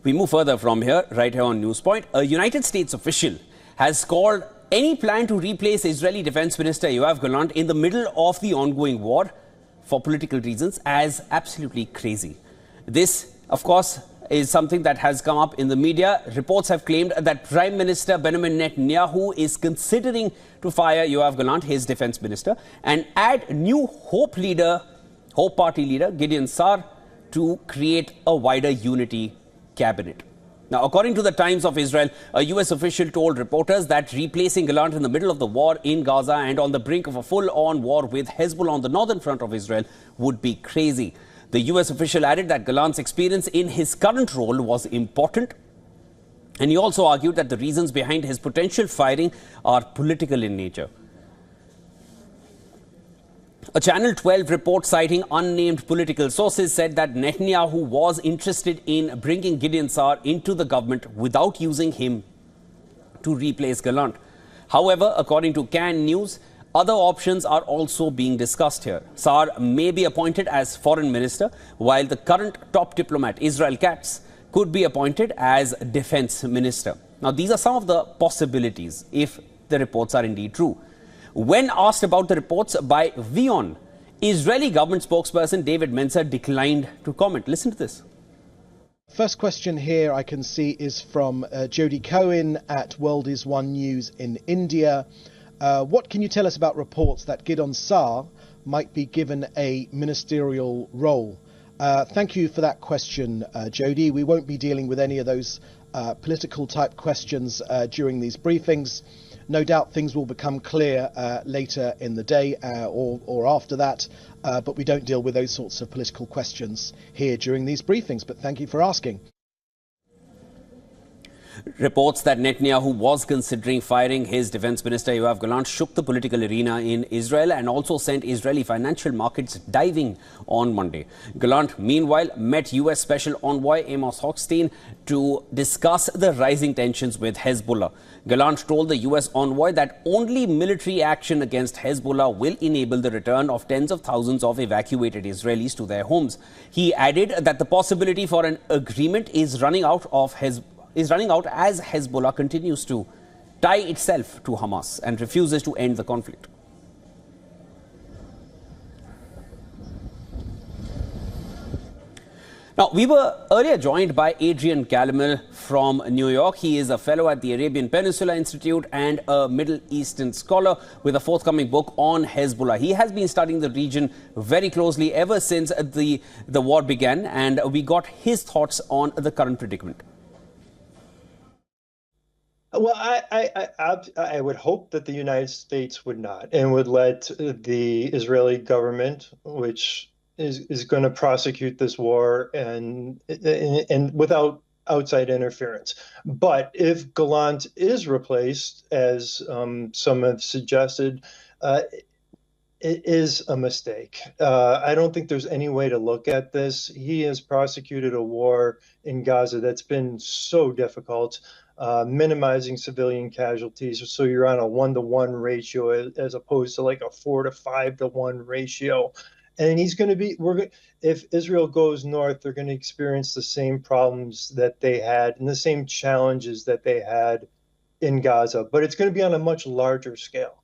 We move further from here, right here on Newspoint. A United States official has called any plan to replace Israeli Defense Minister Yoav Gallant in the middle of the ongoing war for political reasons as absolutely crazy. This, of course, is something that has come up in the media. Reports have claimed that Prime Minister Benjamin Netanyahu is considering to fire Yoav Gallant, his defense minister, and add new Hope Party leader Gideon Sa'ar to create a wider unity cabinet. Now, according to the Times of Israel, a US official told reporters that replacing Gallant in the middle of the war in Gaza and on the brink of a full-on war with Hezbollah on the northern front of Israel would be crazy. The US official added that Gallant's experience in his current role was important, and he also argued that the reasons behind his potential firing are political in nature. A Channel 12 report citing unnamed political sources said that Netanyahu was interested in bringing Gideon Sa'ar into the government without using him to replace Gallant. However, according to CAN News, other options are also being discussed here. Sa'ar may be appointed as foreign minister, while the current top diplomat, Israel Katz, could be appointed as defense minister. Now, these are some of the possibilities if the reports are indeed true. When asked about the reports by WION, Israeli government spokesperson David Mencer declined to comment. Listen to this. First question here I can see is from Jody Cohen at World is One News in India. What can you tell us about reports that Gideon Sa'ar might be given a ministerial role? Thank you for that question, Jody. We won't be dealing with any of those political type questions during these briefings. No doubt things will become clear later in the day or after that, but we don't deal with those sorts of political questions here during these briefings. But thank you for asking. Reports that Netanyahu was considering firing his defense minister Yoav Gallant shook the political arena in Israel and also sent Israeli financial markets diving on Monday. Gallant, meanwhile, met US Special Envoy Amos Hochstein to discuss the rising tensions with Hezbollah. Gallant told the US envoy that only military action against Hezbollah will enable the return of tens of thousands of evacuated Israelis to their homes. He added that the possibility for an agreement is running out as Hezbollah continues to tie itself to Hamas and refuses to end the conflict. Now, we were earlier joined by Adrian Calamel from New York. He is a fellow at the Arabian Peninsula Institute and a Middle Eastern scholar with a forthcoming book on Hezbollah. He has been studying the region very closely ever since the war began, and we got his thoughts on the current predicament. Well, I would hope that the United States would not and would let the Israeli government, which is going to prosecute this war and without outside interference. But if Gallant is replaced, as some have suggested, it is a mistake. I don't think there's any way to look at this. He has prosecuted a war in Gaza that's been so difficult. Minimizing civilian casualties, so you're on a 1-to-1 ratio as opposed to like a 4 to 5 to 1 ratio. And he's going to be, if Israel goes north, they're going to experience the same problems that they had and the same challenges that they had in Gaza, but it's going to be on a much larger scale.